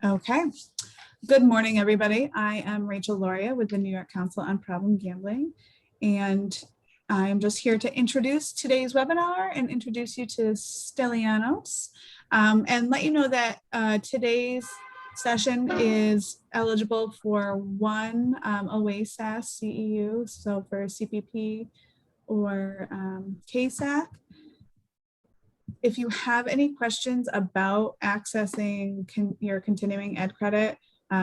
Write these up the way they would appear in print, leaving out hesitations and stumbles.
Okay. Good morning, everybody. I am Rachel Loria with the New York Council on Problem Gambling, and I'm just here to introduce today's webinar and introduce you to Stellianos, and let you know that today's session is eligible for one OASAS CEU, so for CPP or KSAC. If you have any questions about accessing your continuing ed credit,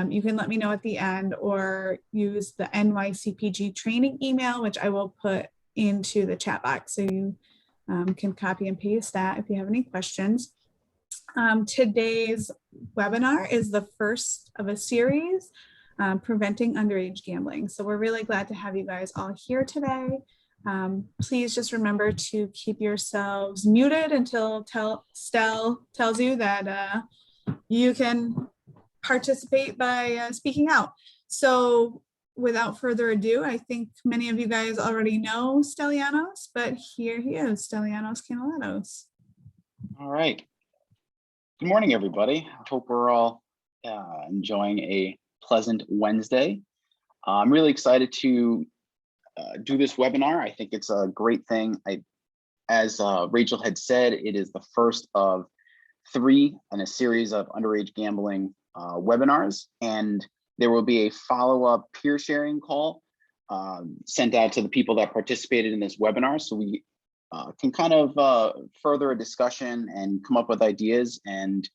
you can let me know at the end or use the NYCPG training email, which I will put into the chat box. So you can copy and paste that if you have any questions. Today's webinar is the first of a series, Preventing Underage Gambling. So we're really glad to have you guys all here today. Please just remember to keep yourselves muted until Stell tells you that you can participate by speaking out. So without further ado, I think many of you guys already know Stellianos, but here he is, Stellianos Canaletos. All right. Good morning, everybody. I hope we're all enjoying a pleasant Wednesday. I'm really excited to do this webinar. I think it's a great thing. As Rachel had said, it is the first of 3 in a series of underage gambling webinars, and there will be a follow-up peer sharing call sent out to the people that participated in this webinar, so we can kind of further a discussion and come up with ideas and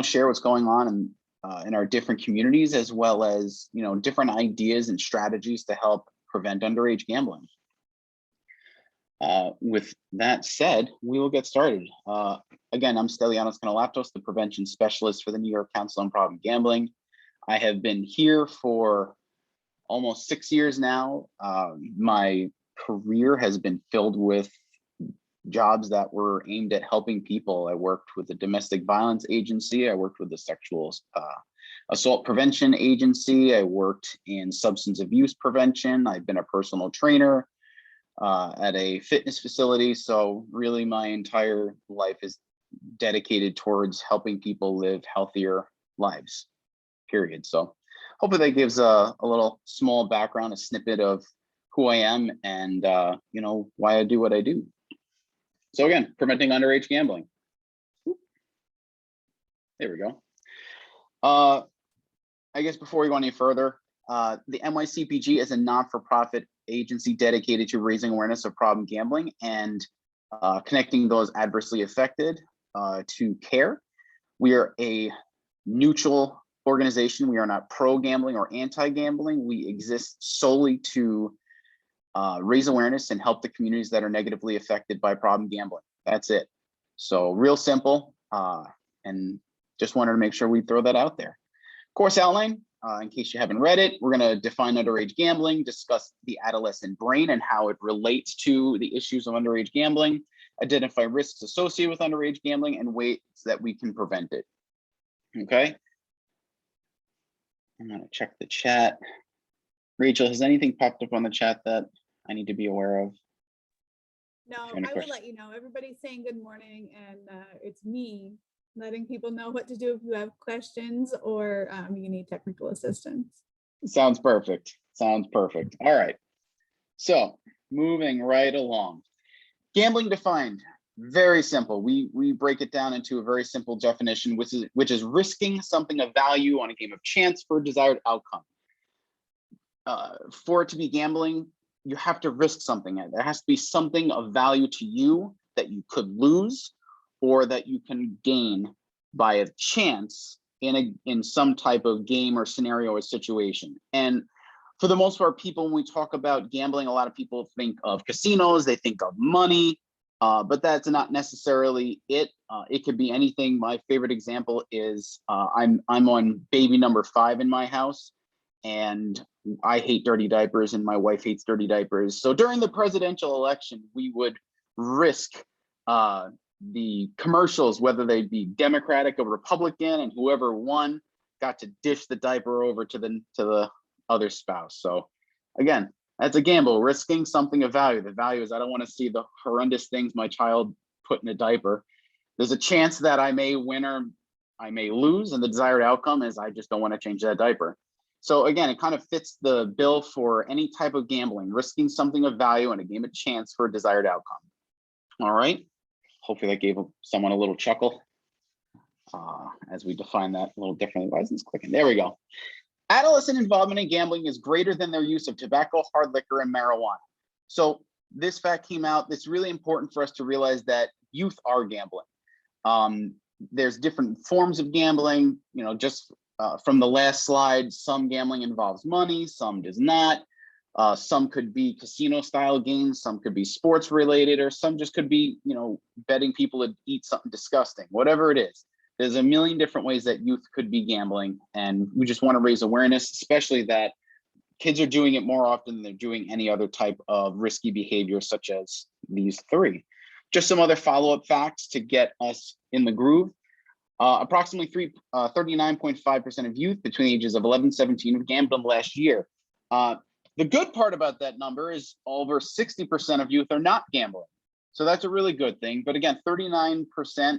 share what's going on in our different communities, as well as different ideas and strategies to help prevent underage gambling. With that said, we will get started. Again, I'm Stellianos Canaletos, the prevention specialist for the New York Council on Problem Gambling. I have been here for almost 6 years now. My career has been filled with jobs that were aimed at helping people. I worked with the domestic violence agency. I worked with the sexual assault prevention agency. I worked in substance abuse prevention. I've been a personal trainer at a fitness facility. So really my entire life is dedicated towards helping people live healthier lives, period. So hopefully that gives a little small background, a snippet of who I am and why I do what I do. So again, preventing underage gambling. There we go. I guess before we go any further, the NYCPG is a not-for-profit agency dedicated to raising awareness of problem gambling and connecting those adversely affected to care. We are a neutral organization. We are not pro-gambling or anti-gambling. We exist solely to raise awareness and help the communities that are negatively affected by problem gambling. That's it. So real simple, and just wanted to make sure we throw that out there. Course outline, in case you haven't read it, we're going to define underage gambling, discuss the adolescent brain and how it relates to the issues of underage gambling, identify risks associated with underage gambling and ways that we can prevent it. Okay. I'm going to check the chat. Rachel, has anything popped up on the chat that I need to be aware of? No, I will let you know. Everybody's saying good morning, and it's me letting people know what to do if you have questions or you need technical assistance. Sounds perfect. Sounds perfect. All right. So moving right along. Gambling defined, very simple. We break it down into a very simple definition, which is risking something of value on a game of chance for a desired outcome. For it to be gambling, you have to risk something. There has to be something of value to you that you could lose or that you can gain by a chance in some type of game or scenario or situation. And for the most part, people, when we talk about gambling, a lot of people think of casinos, they think of money, but that's not necessarily it. It could be anything. My favorite example is I'm on baby number 5 in my house, and I hate dirty diapers and my wife hates dirty diapers. So during the presidential election, we would risk the commercials, whether they be Democratic or Republican, and whoever won got to dish the diaper over to the other spouse. So again, that's a gamble, risking something of value. The value is I don't want to see the horrendous things my child put in a diaper. There's a chance that I may win or I may lose, and the desired outcome is I just don't want to change that diaper. So again, it kind of fits the bill for any type of gambling, risking something of value in a game of chance for a desired outcome. All right. Hopefully that gave someone a little chuckle as we define that a little differently. Why isn't this clicking? There we go. Adolescent involvement in gambling is greater than their use of tobacco, hard liquor, and marijuana. So this fact came out. It's really important for us to realize that youth are gambling. There's different forms of gambling, just from the last slide, some gambling involves money, some does not. Some could be casino style games, some could be sports related, or some just could be, betting people to eat something disgusting, whatever it is. There's a million different ways that youth could be gambling. And we just want to raise awareness, especially that kids are doing it more often than they're doing any other type of risky behavior, such as these three. Just some other follow-up facts to get us in the groove. Approximately 39.5% of youth between the ages of 11 and 17 have gambled last year. The good part about that number is over 60% of youth are not gambling. So that's a really good thing. But again, 39%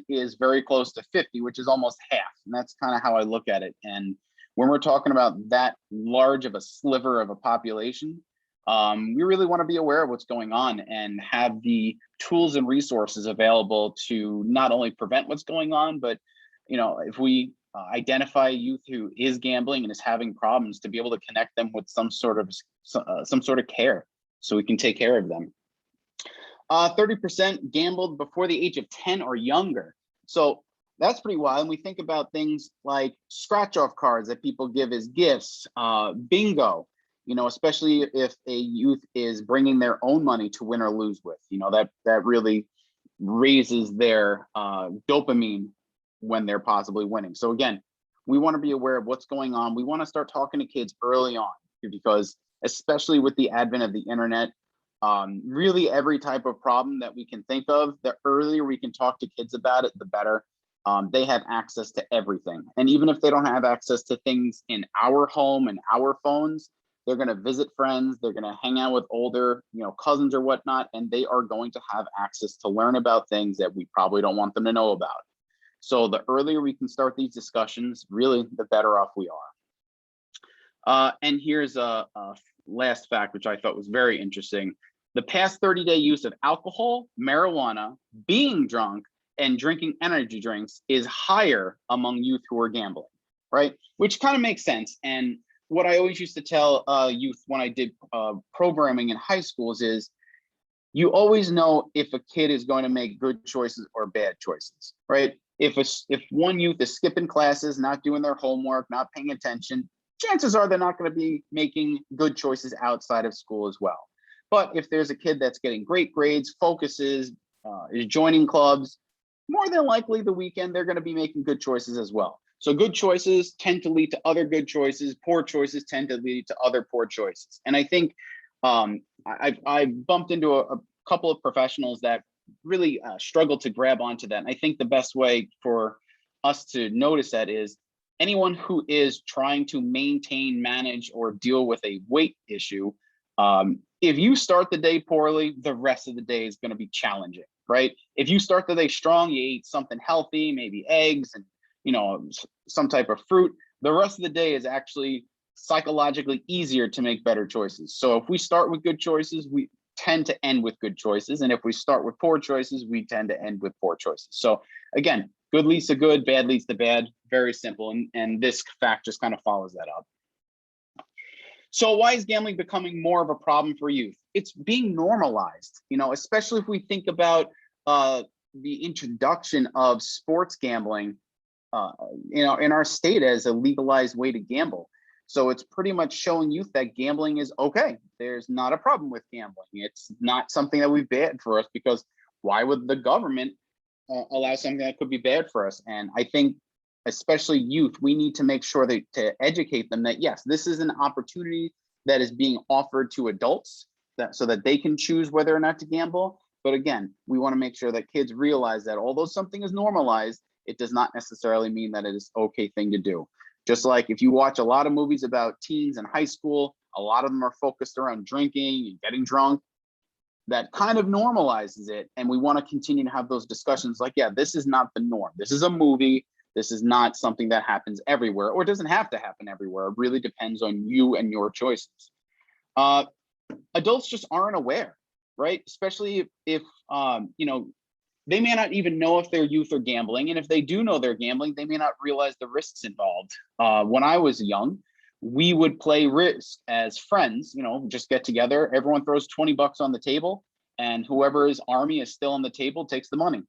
is very close to 50, which is almost half. And that's kind of how I look at it. And when we're talking about that large of a sliver of a population, we really want to be aware of what's going on and have the tools and resources available to not only prevent what's going on, but if we identify youth who is gambling and is having problems, to be able to connect them with some sort of care, so we can take care of them. 30% gambled before the age of 10 or younger. So that's pretty wild. And we think about things like scratch-off cards that people give as gifts, bingo, especially if a youth is bringing their own money to win or lose with, that really raises their dopamine when they're possibly winning. So again, we want to be aware of what's going on. We want to start talking to kids early on, because especially with the advent of the internet, really every type of problem that we can think of, the earlier we can talk to kids about it, the better. They have access to everything. And even if they don't have access to things in our home and our phones, they're going to visit friends, they're going to hang out with older, cousins or whatnot, and they are going to have access to learn about things that we probably don't want them to know about. So the earlier we can start these discussions, really, the better off we are. And here's a last fact, which I thought was very interesting. The past 30-day use of alcohol, marijuana, being drunk, and drinking energy drinks is higher among youth who are gambling, right? Which kind of makes sense. And what I always used to tell youth when I did programming in high schools is, you always know if a kid is going to make good choices or bad choices, right? If one youth is skipping classes, not doing their homework, not paying attention, chances are they're not going to be making good choices outside of school as well. But if there's a kid that's getting great grades, focuses, is joining clubs, more than likely the weekend they're going to be making good choices as well. So good choices tend to lead to other good choices. Poor choices tend to lead to other poor choices. And I think I bumped into a couple of professionals that really struggle to grab onto that. And I think the best way for us to notice that is anyone who is trying to maintain, manage, or deal with a weight issue. If you start the day poorly, the rest of the day is going to be challenging, right? If you start the day strong, you eat something healthy, maybe eggs and some type of fruit, the rest of the day is actually psychologically easier to make better choices. So if we start with good choices, we tend to end with good choices. And if we start with poor choices, we tend to end with poor choices. So again, good leads to good, bad leads to bad, very simple. And this fact just kind of follows that up. So why is gambling becoming more of a problem for youth? It's being normalized, especially if we think about the introduction of sports gambling, in our state as a legalized way to gamble. So it's pretty much showing youth that gambling is okay. There's not a problem with gambling. It's not something that we've bad for us, because why would the government allow something that could be bad for us? And I think especially youth, we need to make sure that to educate them that yes, this is an opportunity that is being offered to adults so that they can choose whether or not to gamble. But again, we want to make sure that kids realize that although something is normalized, it does not necessarily mean that it is an okay thing to do. Just like if you watch a lot of movies about teens in high school, a lot of them are focused around drinking and getting drunk. That kind of normalizes it. And we want to continue to have those discussions like, yeah, this is not the norm. This is a movie. This is not something that happens everywhere, or doesn't have to happen everywhere. It really depends on you and your choices. Adults just aren't aware, right? Especially if you know, they may not even know if their youth are gambling, and if they do know they're gambling, they may not realize the risks involved. When I was young, we would play Risk as friends, you know, just get together, everyone throws 20 bucks on the table, and whoever's army is still on the table takes the money.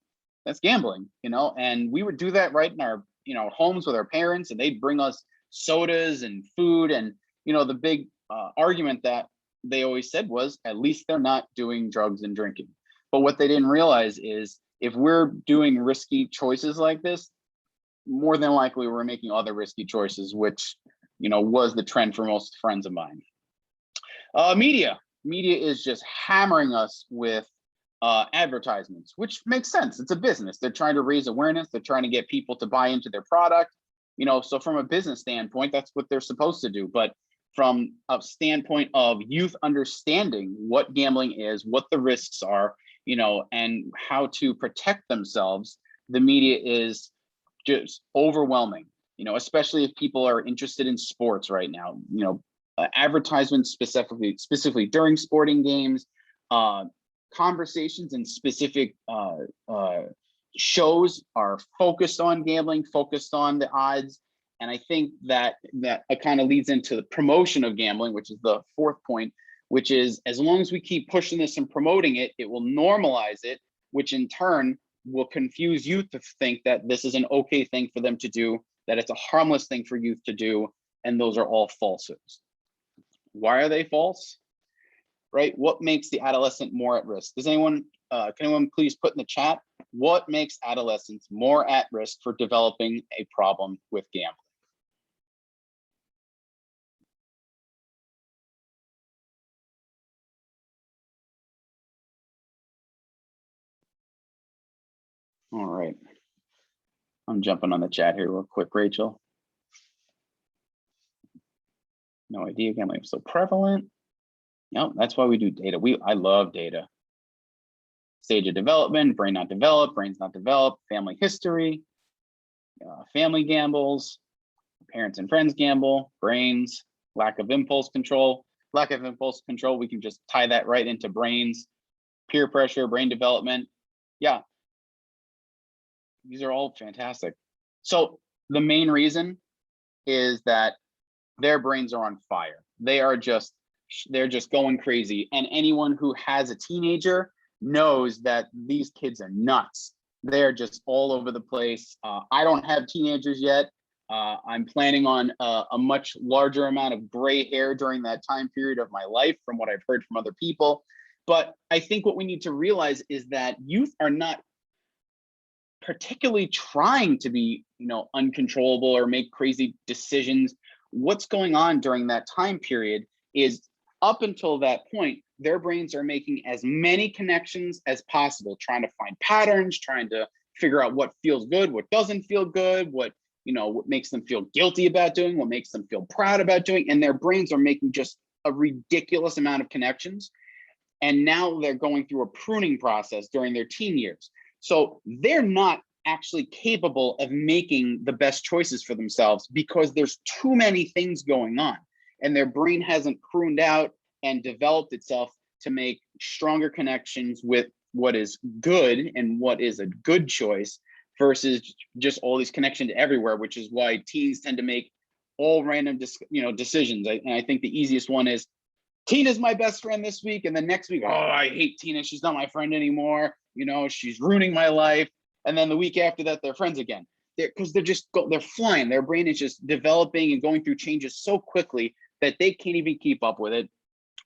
That's gambling, you know, and we would do that right in our, you know, homes with our parents, and they'd bring us sodas and food. And, you know, the big argument that they always said was, at least they're not doing drugs and drinking. But what they didn't realize is, if we're doing risky choices like this, more than likely we're making other risky choices, which, you know, was the trend for most friends of mine. Media is just hammering us with advertisements, which makes sense. It's a business. They're trying to raise awareness. They're trying to get people to buy into their product, you know, so from a business standpoint, that's what they're supposed to do. But from a standpoint of youth understanding what gambling is, what the risks are, you know, and how to protect themselves, the media is just overwhelming, you know, especially if people are interested in sports right now. You know, advertisements specifically during sporting games, conversations and specific shows are focused on gambling, focused on the odds. And I think that kind of leads into the promotion of gambling, which is the fourth point, which is, as long as we keep pushing this and promoting it, it will normalize it, which in turn will confuse youth to think that this is an okay thing for them to do, that it's a harmless thing for youth to do. And those are all falsehoods. Why are they false? Right? What makes the adolescent more at risk? Does anyone, can anyone please put in the chat, what makes adolescents more at risk for developing a problem with gambling? All right. I'm jumping on the chat here real quick, Rachel. No idea, gambling is so prevalent. No, that's why we do data. I love data. Stage of development, brain not developed, brains not developed, family history, family gambles, parents and friends gamble, brains, lack of impulse control. Lack of impulse control, we can just tie that right into brains, peer pressure, brain development. Yeah, these are all fantastic. So the main reason is that their brains are on fire. They're just going crazy. And anyone who has a teenager knows that these kids are nuts. They're just all over the place. I don't have teenagers yet. I'm planning on a much larger amount of gray hair during that time period of my life, from what I've heard from other people. But I think what we need to realize is that youth are not particularly trying to be, you know, uncontrollable or make crazy decisions. What's going on during that time period is, up until that point, their brains are making as many connections as possible, trying to find patterns, trying to figure out what feels good, what doesn't feel good, what, you know, what makes them feel guilty about doing, what makes them feel proud about doing. And their brains are making just a ridiculous amount of connections. And now they're going through a pruning process during their teen years. So they're not actually capable of making the best choices for themselves, because there's too many things going on, and their brain hasn't pruned out and developed itself to make stronger connections with what is good and what is a good choice, versus just all these connections everywhere, which is why teens tend to make all random decisions. And I think the easiest one is, Tina's my best friend this week, and then next week, oh, I hate Tina, she's not my friend anymore, you know, she's ruining my life. And then the week after that, they're friends again. Because they're flying. Their brain is just developing and going through changes so quickly that they can't even keep up with it,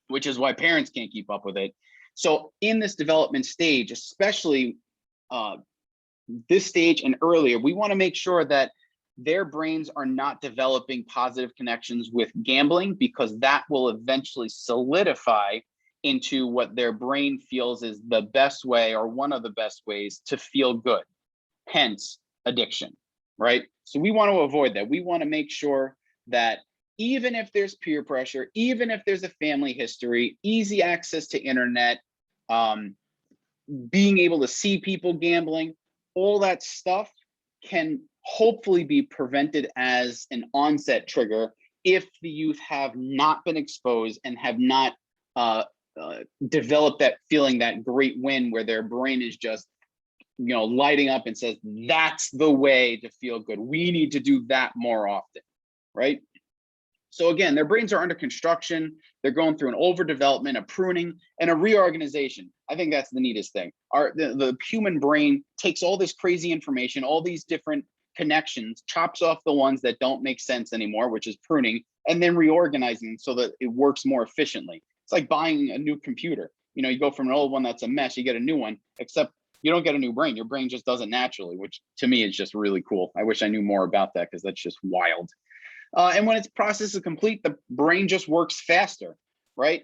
which is why parents can't keep up with it. So in this development stage, especially this stage and earlier, we want to make sure that their brains are not developing positive connections with gambling, because that will eventually solidify into what their brain feels is the best way, or one of the best ways, to feel good, hence addiction, right? So we want to avoid that. We want to make sure that even if there's peer pressure, even if there's a family history, easy access to internet, being able to see people gambling, all that stuff can hopefully be prevented as an onset trigger if the youth have not been exposed and have not developed that feeling, that great win where their brain is just, lighting up and says, that's the way to feel good. We need to do that more often, right? So again, their brains are under construction. They're going through an overdevelopment, a pruning, and a reorganization. I think that's the neatest thing. The human brain takes all this crazy information, all these different connections, chops off the ones that don't make sense anymore, which is pruning, and then reorganizing so that it works more efficiently. It's like buying a new computer. You go from an old one that's a mess, you get a new one, except you don't get a new brain. Your brain just does it naturally, which to me is just really cool. I wish I knew more about that because that's just wild. And when its process is complete, the brain just works faster, right?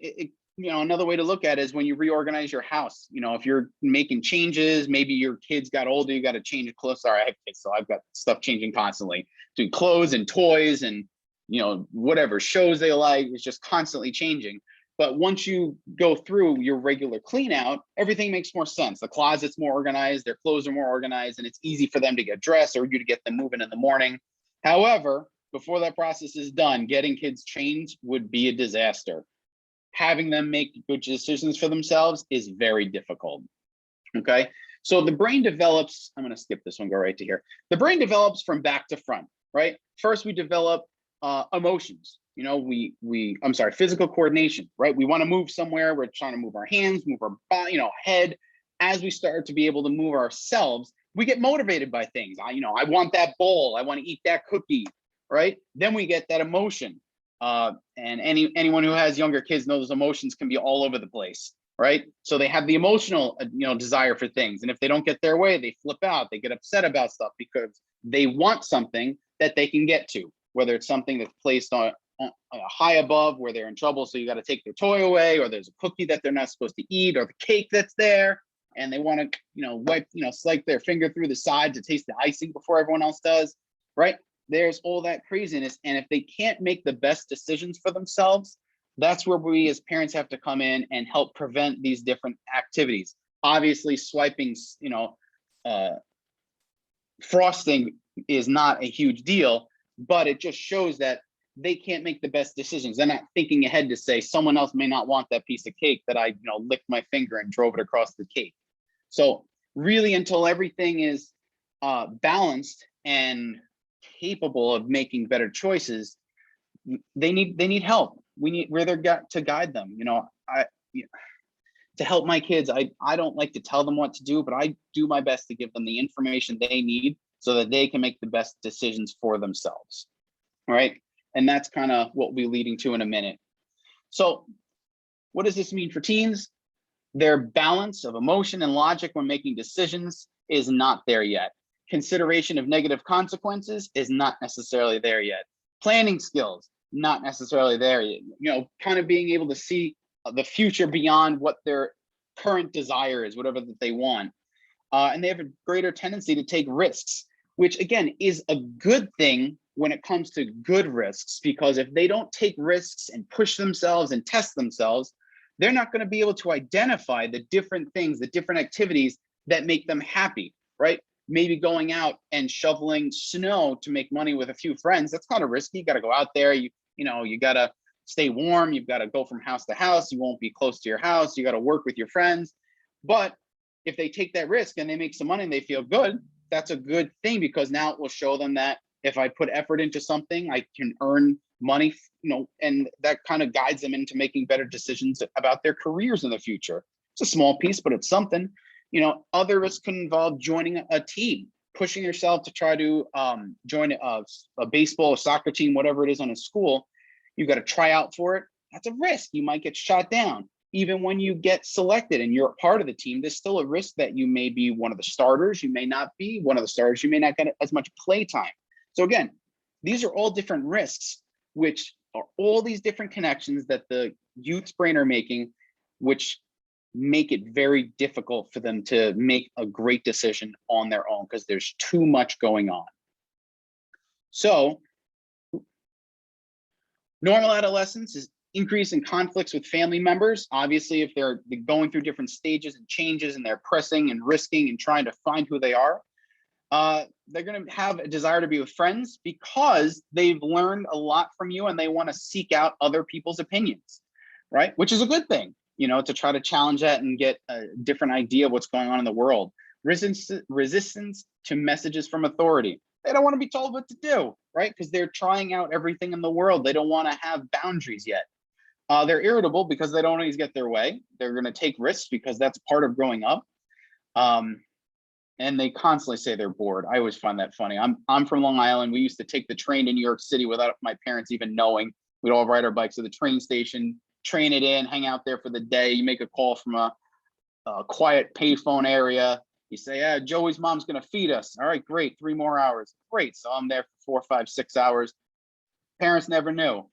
Another way to look at it is when you reorganize your house. If you're making changes, maybe your kids got older, you got to change clothes. Sorry, I have kids, so I've got stuff changing constantly. Doing clothes and toys and whatever shows they like, it's just constantly changing. But once you go through your regular clean out, everything makes more sense. The closet's more organized, their clothes are more organized, and it's easy for them to get dressed or you to get them moving in the morning. However, before that process is done, getting kids changed would be a disaster. Having them make good decisions for themselves is very difficult. Okay, so the brain develops, I'm going to skip this one, go right to here. The brain develops from back to front, right? First, we develop emotions. Physical coordination, right? We want to move somewhere. We're trying to move our hands, move our body, head. As we start to be able to move ourselves, we get motivated by things. I want that bowl. I want to eat that cookie, right? Then we get that emotion. And anyone who has younger kids knows those emotions can be all over the place, right? So they have the emotional, desire for things. And if they don't get their way, they flip out, they get upset about stuff because they want something that they can get to, whether it's something that's placed on high above where they're in trouble. So you got to take their toy away, or there's a cookie that they're not supposed to eat, or the cake that's there. And they want to, swipe their finger through the side to taste the icing before everyone else does, right? There's all that craziness. And if they can't make the best decisions for themselves, that's where we as parents have to come in and help prevent these different activities. Obviously, swiping, frosting is not a huge deal, but it just shows that they can't make the best decisions. They're not thinking ahead to say someone else may not want that piece of cake that I, licked my finger and drove it across the cake. So really, until everything is balanced and capable of making better choices, they need help. We're there to guide them. To help my kids, I don't like to tell them what to do, but I do my best to give them the information they need so that they can make the best decisions for themselves. All right. And that's kind of what we'll be leading to in a minute. So what does this mean for teens? Their balance of emotion and logic when making decisions is not there yet. Consideration of negative consequences is not necessarily there yet. Planning skills, not necessarily there yet. Kind of being able to see the future beyond what their current desire is, whatever that they want. And they have a greater tendency to take risks, which again is a good thing when it comes to good risks, because if they don't take risks and push themselves and test themselves, they're not going to be able to identify the different things, the different activities that make them happy, right? Maybe going out and shoveling snow to make money with a few friends. That's kind of risky. You got to go out there. You got to stay warm. You've got to go from house to house. You won't be close to your house. You got to work with your friends. But if they take that risk and they make some money and they feel good, that's a good thing, because now it will show them that if I put effort into something, I can earn money, and that kind of guides them into making better decisions about their careers in the future. It's a small piece, but it's something. Other risks can involve joining a team, pushing yourself to try to join a baseball or soccer team, whatever it is on a school. You've got to try out for it. That's a risk. You might get shot down. Even when you get selected and you're a part of the team, there's still a risk that you may be one of the starters. You may not be one of the starters. You may not get as much play time. So again, these are all different risks, which are all these different connections that the youth's brain are making, which make it very difficult for them to make a great decision on their own because there's too much going on. So normal adolescence is increase in conflicts with family members. Obviously, if they're going through different stages and changes and they're pressing and risking and trying to find who they are. they're going to have a desire to be with friends because they've learned a lot from you and they want to seek out other people's opinions, right? Which is a good thing, you know, to try to challenge that and get a different idea of what's going on in the world. Resistance to messages from authority. They don't want to be told what to do, right? Because they're trying out everything in the world. They don't want to have boundaries yet. They're irritable because they don't always get their way. They're going to take risks because that's part of growing up. And they constantly say they're bored. I always find that funny. I'm from Long Island. We used to take the train to New York City without my parents even knowing. We'd all ride our bikes to the train station, train it in, hang out there for the day. You make a call from a quiet payphone area. You say, yeah, Joey's mom's going to feed us. All right, great. 3 more hours. Great. So I'm there for 4, 5, 6 hours. Parents never knew.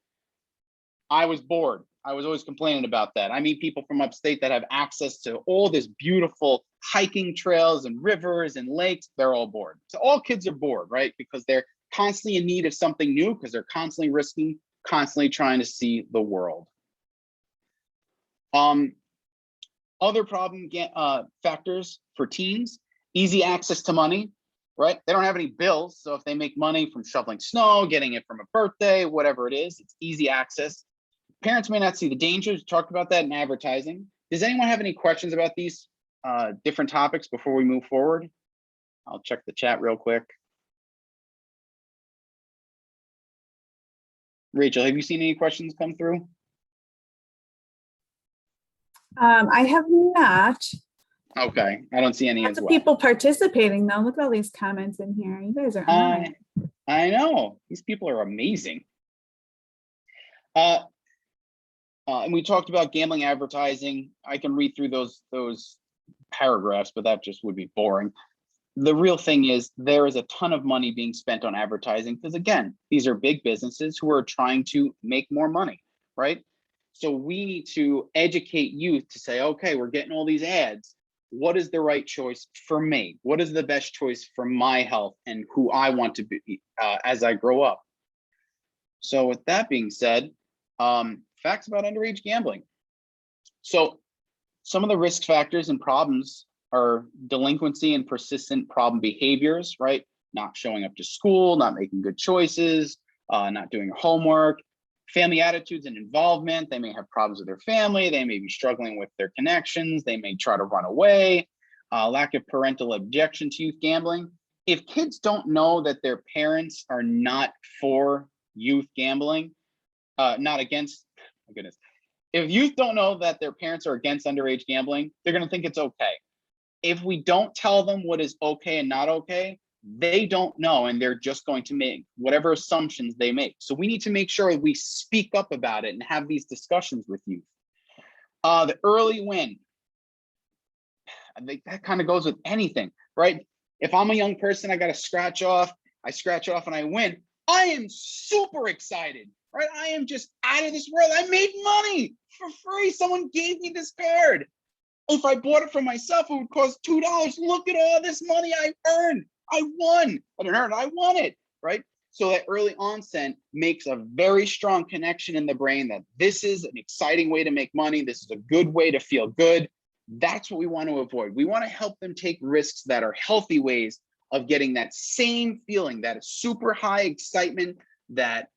I was bored. I was always complaining about that. I meet people from upstate that have access to all this beautiful hiking trails and rivers and lakes. They're all bored. So all kids are bored, right? Because they're constantly in need of something new because they're constantly risking, constantly trying to see the world. Other problem factors for teens, easy access to money, right? They don't have any bills. So if they make money from shoveling snow, getting it from a birthday, whatever it is, it's easy access. Parents may not see the dangers. We talked about that in advertising. Does anyone have any questions about these different topics before we move forward? I'll check the chat real quick. Rachel, have you seen any questions come through? I have not. Okay, I don't see any Lots as of well. people participating though. Look at all these comments in here. You guys are on it. I know, these people are amazing. And we talked about gambling advertising. I can read through those paragraphs, but that just would be boring. The real thing is there is a ton of money being spent on advertising because, again, these are big businesses who are trying to make more money, right? So we need to educate youth to say, okay, we're getting all these ads. What is the right choice for me? What is the best choice for my health and who I want to be as I grow up? So with that being said, facts about underage gambling. So some of the risk factors and problems are delinquency and persistent problem behaviors, right? Not showing up to school, not making good choices, not doing homework, family attitudes and involvement. They may have problems with their family. They may be struggling with their connections. They may try to run away, lack of parental objection to youth gambling. If kids don't know that their parents are not for youth gambling, not against, my goodness. If youth don't know that their parents are against underage gambling, they're going to think it's okay. If we don't tell them what is okay and not okay, they don't know, and they're just going to make whatever assumptions they make. So we need to make sure we speak up about it and have these discussions with youth. The early win, I think that kind of goes with anything, right? If I'm a young person, I got to scratch off. I scratch off and I win. I am super excited, right? I am just out of this world. I made money for free. Someone gave me this card. If I bought it for myself, it would cost $2. Look at all this money I earned. I won. I didn't earn it. I won it, right? So that early onset makes a very strong connection in the brain that this is an exciting way to make money. This is a good way to feel good. That's what we want to avoid. We want to help them take risks that are healthy ways of getting that same feeling, that super high excitement that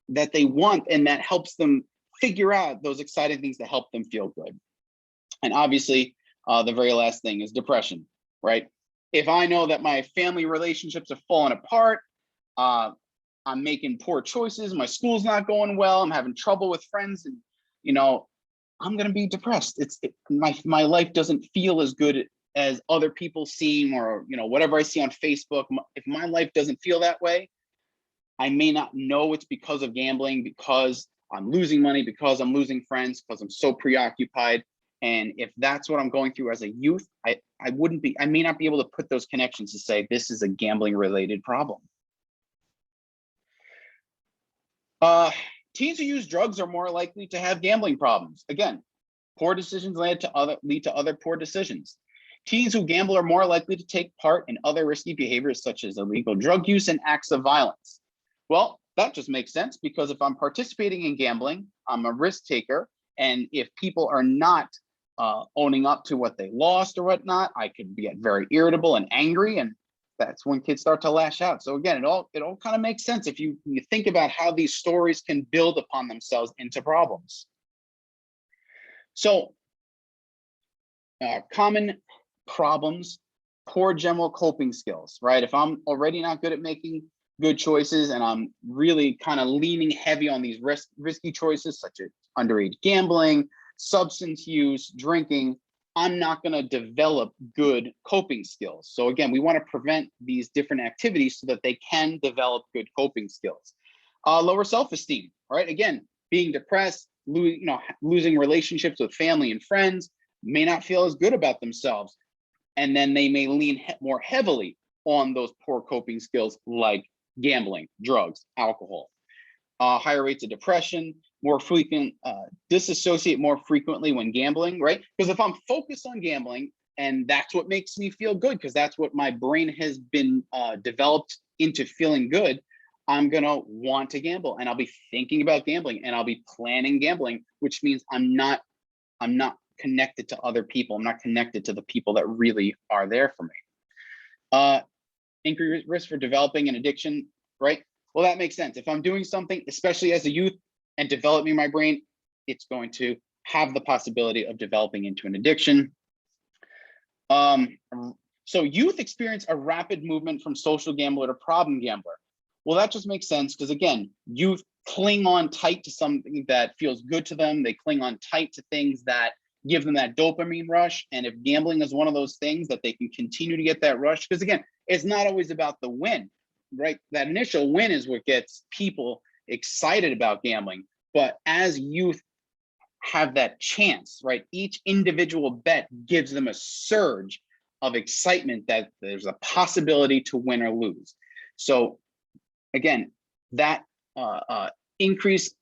that they want, and that helps them figure out those exciting things that help them feel good. And obviously, the very last thing is depression, right? If I know that my family relationships are falling apart, I'm making poor choices, my school's not going well, I'm having trouble with friends, and I'm going to be depressed. My life doesn't feel as good as other people seem, or whatever I see on Facebook. If my life doesn't feel that way, I may not know it's because of gambling, because I'm losing money, because I'm losing friends, because I'm so preoccupied. And if that's what I'm going through as a youth, I may not be able to put those connections to say this is a gambling related problem. Teens who use drugs are more likely to have gambling problems. Again, poor decisions lead to other poor decisions. Teens who gamble are more likely to take part in other risky behaviors such as illegal drug use and acts of violence. Well, that just makes sense, because if I'm participating in gambling, I'm a risk taker. And if people are not owning up to what they lost or whatnot, I could get very irritable and angry. And that's when kids start to lash out. So again, it all kind of makes sense if you think about how these stories can build upon themselves into problems. So common problems, poor general coping skills, right? If I'm already not good at making good choices and I'm really kind of leaning heavy on these risky choices such as underage gambling, substance use, drinking, I'm not going to develop good coping skills. So again, we want to prevent these different activities so that they can develop good coping skills. Lower self-esteem, right? Again, being depressed, losing relationships with family and friends, may not feel as good about themselves. And then they may lean more heavily on those poor coping skills like gambling, drugs, alcohol. Higher rates of depression, more frequent, disassociate more frequently when gambling, right? Because if I'm focused on gambling and that's what makes me feel good, because that's what my brain has been developed into feeling good, I'm gonna want to gamble and I'll be thinking about gambling and I'll be planning gambling, which means I'm not connected to other people. I'm not connected to the people that really are there for me. Increased risk for developing an addiction, right? Well, that makes sense. If I'm doing something, especially as a youth, and developing my brain, it's going to have the possibility of developing into an addiction. So youth experience a rapid movement from social gambler to problem gambler. Well, that just makes sense because again, youth cling on tight to something that feels good to them. They cling on tight to things that give them that dopamine rush. And if gambling is one of those things that they can continue to get that rush, because again, it's not always about the win, right? That initial win is what gets people excited about gambling. But as youth have that chance, right? Each individual bet gives them a surge of excitement that there's a possibility to win or lose. So again, that increased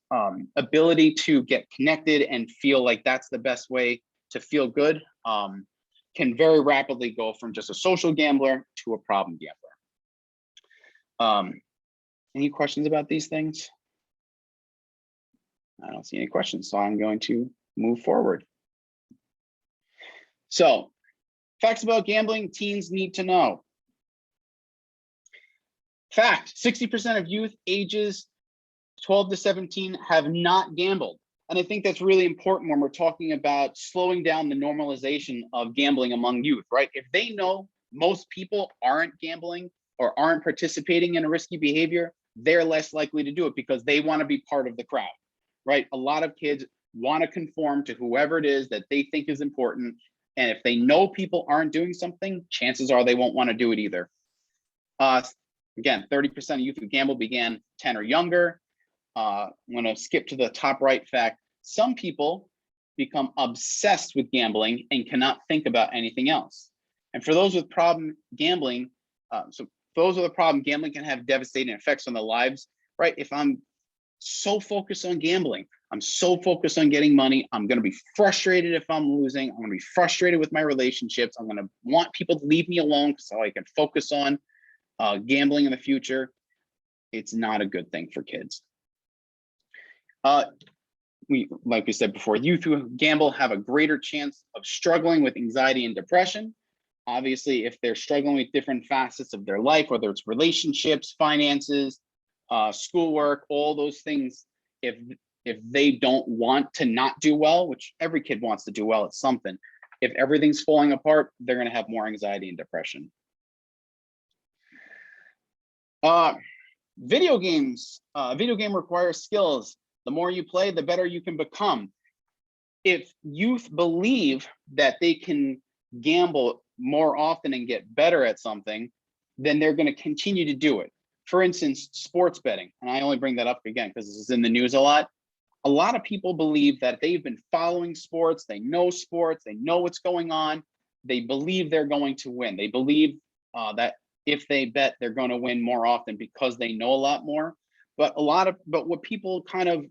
ability to get connected and feel like that's the best way to feel good can very rapidly go from just a social gambler to a problem gambler. Any questions about these things? I don't see any questions, so I'm going to move forward. So, facts about gambling teens need to know. Fact, 60% of youth ages 12 to 17 have not gambled. And I think that's really important when we're talking about slowing down the normalization of gambling among youth, right? If they know most people aren't gambling or aren't participating in a risky behavior, they're less likely to do it because they want to be part of the crowd, right? A lot of kids want to conform to whoever it is that they think is important. And if they know people aren't doing something, chances are they won't want to do it either. Again, 30% of youth who gamble began 10 or younger. I'm going to skip to the top right fact. Some people become obsessed with gambling and cannot think about anything else. And for those with problem gambling, so those with a problem, gambling can have devastating effects on their lives, right? If I'm so focused on gambling, I'm so focused on getting money, I'm going to be frustrated if I'm losing, I'm going to be frustrated with my relationships, I'm going to want people to leave me alone so I can focus on gambling in the future. It's not a good thing for kids. Like we said before, youth who gamble have a greater chance of struggling with anxiety and depression. Obviously, if they're struggling with different facets of their life, whether it's relationships, finances, schoolwork, all those things, if they don't want to not do well, which every kid wants to do well at something, if everything's falling apart, they're going to have more anxiety and depression. Video games. Video game requires skills. The more you play, the better you can become. If youth believe that they can gamble more often and get better at something, then they're going to continue to do it. For instance, sports betting, and I only bring that up again because this is in the news a lot. A lot of people believe that they've been following sports, they know what's going on, they believe they're going to win. They believe that if they bet, they're going to win more often because they know a lot more. But what people kind of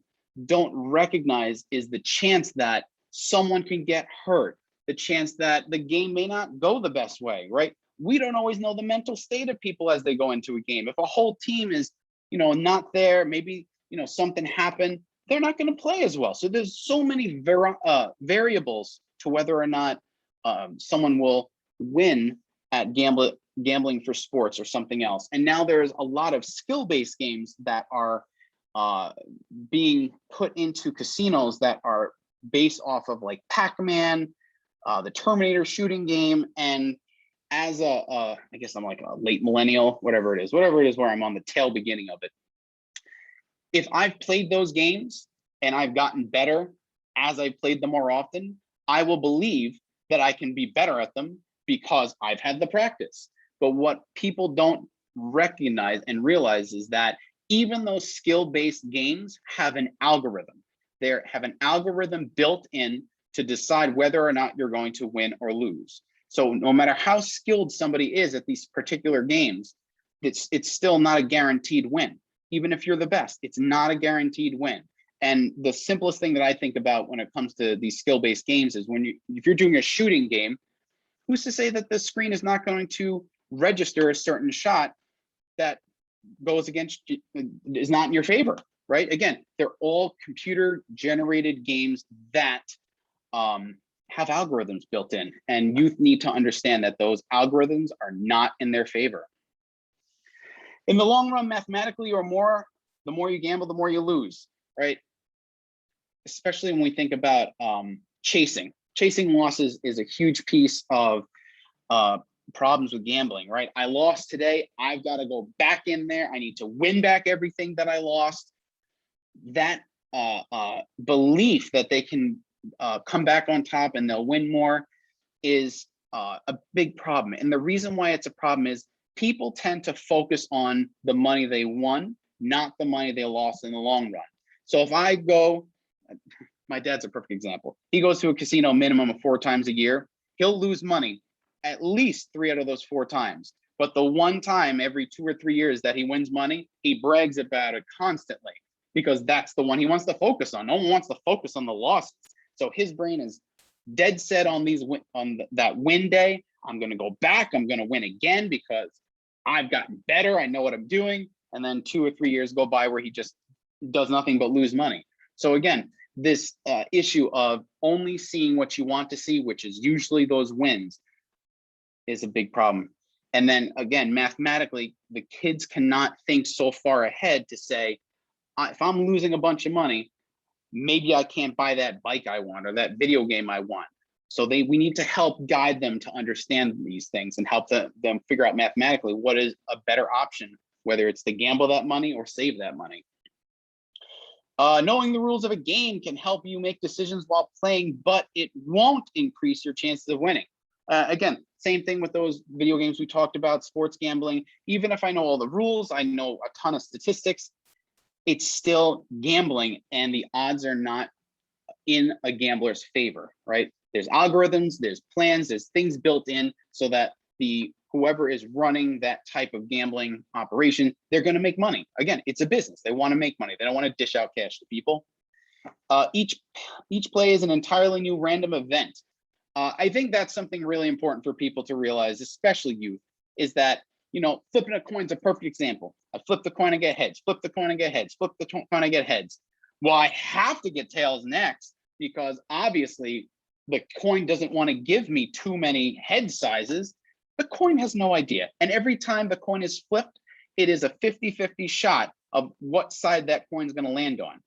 don't recognize is the chance that someone can get hurt, the chance that the game may not go the best way, right? We don't always know the mental state of people as they go into a game. If a whole team is, not there, maybe, something happened, they're not going to play as well. So there's so many variables to whether or not someone will win at gambling for sports or something else. And now there's a lot of skill-based games that are being put into casinos that are based off of like Pac-Man, the Terminator shooting game. And as I guess I'm like a late millennial, whatever it is where I'm on the tail beginning of it. If I've played those games and I've gotten better as I've played them more often, I will believe that I can be better at them because I've had the practice. But what people don't recognize and realize is that even those skill-based games have an algorithm. They have an algorithm built in to decide whether or not you're going to win or lose. So no matter how skilled somebody is at these particular games, it's still not a guaranteed win. Even if you're the best, it's not a guaranteed win. And the simplest thing that I think about when it comes to these skill-based games is if you're doing a shooting game, who's to say that the screen is not going to register a certain shot that goes against, is not in your favor, right? Again, they're all computer generated games that have algorithms built in, and youth need to understand that those algorithms are not in their favor. In the long run, mathematically or more, the more you gamble, the more you lose, right? Especially when we think about chasing. Chasing losses is a huge piece of problems with gambling, right? I lost today. I've got to go back in there. I need to win back everything that I lost. That belief that they can come back on top and they'll win more is a big problem. And the reason why it's a problem is people tend to focus on the money they won, not the money they lost in the long run. So if I go, my dad's a perfect example. He goes to a casino minimum of 4 times a year. He'll lose money at least 3 out of those 4 times. But the one time every 2 or 3 years that he wins money, he brags about it constantly because that's the one he wants to focus on. No one wants to focus on the losses. So his brain is dead set on that win day. I'm going to go back. I'm going to win again because I've gotten better. I know what I'm doing. And then 2 or 3 years go by where he just does nothing but lose money. So again, this issue of only seeing what you want to see, which is usually those wins, is a big problem. And then again, mathematically, the kids cannot think so far ahead to say, if I'm losing a bunch of money, maybe I can't buy that bike I want or that video game I want. So we need to help guide them to understand these things and help them figure out mathematically what is a better option, whether it's to gamble that money or save that money. Knowing the rules of a game can help you make decisions while playing, but it won't increase your chances of winning. Again, same thing with those video games we talked about, sports gambling. Even if I know all the rules, I know a ton of statistics, it's still gambling and the odds are not in a gambler's favor, right? There's algorithms, there's plans, there's things built in so that whoever is running that type of gambling operation, they're going to make money. Again, it's a business. They want to make money. They don't want to dish out cash to people. Each play is an entirely new random event. I think that's something really important for people to realize, especially youth, is that, flipping a coin is a perfect example. I flip the coin, I get heads, flip the coin, I get heads, flip the coin, I get heads. Well, I have to get tails next because obviously the coin doesn't want to give me too many head sizes. The coin has no idea. And every time the coin is flipped, it is a 50-50 shot of what side that coin is going to land on.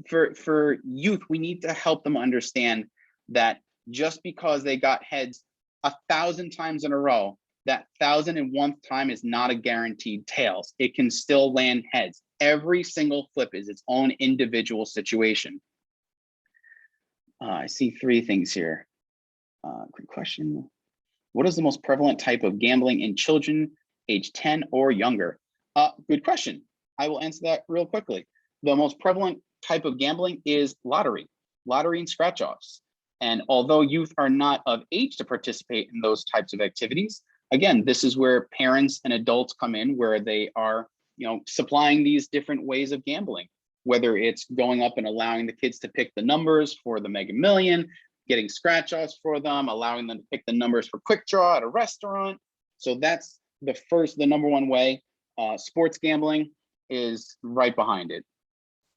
For youth, we need to help them understand that just because they got heads 1,000 times in a row, that 1,001th time is not a guaranteed tails. It can still land heads. Every single flip is its own individual situation. I see 3 things here. Quick question. What is the most prevalent type of gambling in children age 10 or younger? Good question. I will answer that real quickly. The most prevalent type of gambling is lottery and scratch-offs. And although youth are not of age to participate in those types of activities, again, this is where parents and adults come in, where they are, supplying these different ways of gambling, whether it's going up and allowing the kids to pick the numbers for the Mega Million, getting scratch-offs for them, allowing them to pick the numbers for quick draw at a restaurant. So that's the number one way. Sports gambling is right behind it.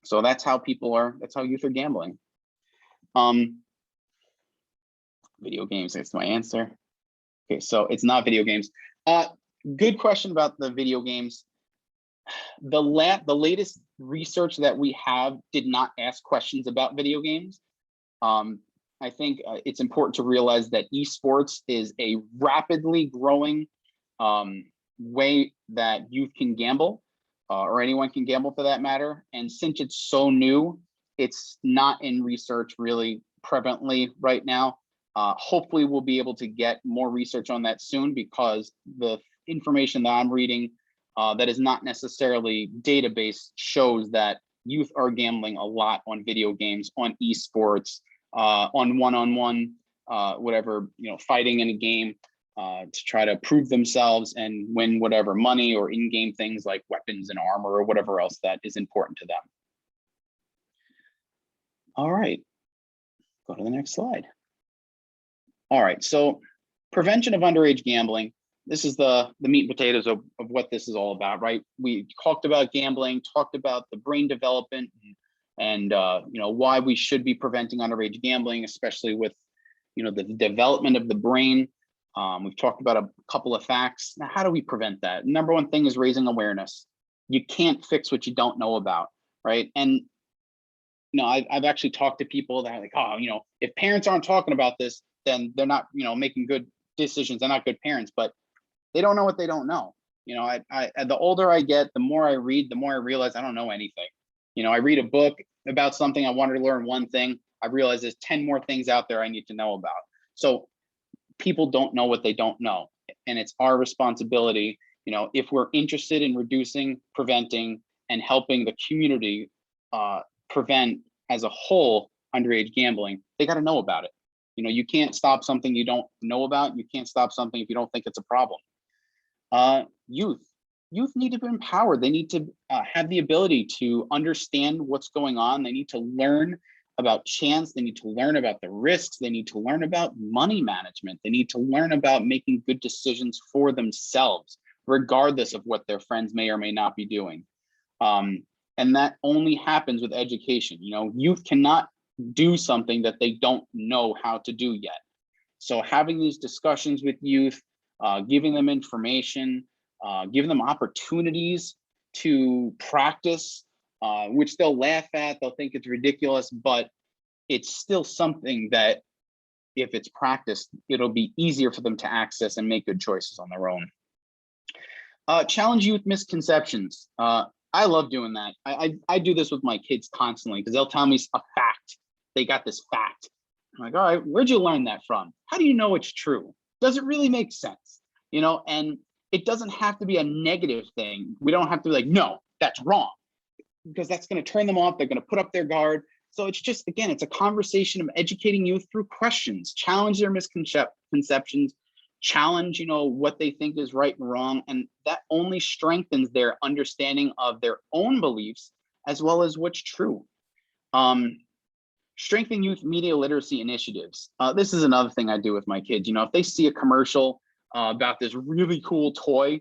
So that's how youth are gambling. Video games, that's my answer. Okay, so it's not video games. Good question about the video games. The latest research that we have did not ask questions about video games. I think it's important to realize that esports is a rapidly growing way that youth can gamble, or anyone can gamble for that matter. And since it's so new, it's not in research really prevalently right now. Hopefully we'll be able to get more research on that soon, because the information that I'm reading that is not necessarily database shows that youth are gambling a lot on video games, on esports, on one-on-one, whatever, fighting in a game to try to prove themselves and win whatever money or in-game things like weapons and armor or whatever else that is important to them. All right, go to the next slide. All right, so prevention of underage gambling. This is the meat and potatoes of what this is all about, right? We talked about gambling, talked about the brain development, and why we should be preventing underage gambling, especially with the development of the brain. We've talked about a couple of facts. Now, how do we prevent that? Number one thing is raising awareness. You can't fix what you don't know about, right? And I've actually talked to people that are like, oh, if parents aren't talking about this, then they're not, making good decisions. They're not good parents, but they don't know what they don't know. The older I get, the more I read, the more I realize I don't know anything. I read a book about something, I wanted to learn one thing. I realize there's 10 more things out there I need to know about. So people don't know what they don't know. And it's our responsibility, if we're interested in reducing, preventing, and helping the community prevent as a whole underage gambling, they got to know about it. You can't stop something you don't know about. You can't stop something if you don't think it's a problem. Youth need to be empowered. They need to have the ability to understand what's going on. They need to learn about chance. They need to learn about the risks. They need to learn about money management. They need to learn about making good decisions for themselves, regardless of what their friends may or may not be doing. And that only happens with education. Youth cannot do something that they don't know how to do yet. So having these discussions with youth, giving them information, giving them opportunities to practice, which they'll laugh at, they'll think it's ridiculous, but it's still something that if it's practiced, it'll be easier for them to access and make good choices on their own. Challenge youth misconceptions. I love doing that. I do this with my kids constantly because they'll tell me a fact. They got this fact. I'm like, all right, where'd you learn that from? How do you know it's true? Does it really make sense? And it doesn't have to be a negative thing. We don't have to be like, no, that's wrong, because that's going to turn them off. They're going to put up their guard. So it's just, again, it's a conversation of educating youth through questions, challenge their misconceptions, challenge, what they think is right and wrong. And that only strengthens their understanding of their own beliefs as well as what's true. Strengthening youth media literacy initiatives. This is another thing I do with my kids. If they see a commercial about this really cool toy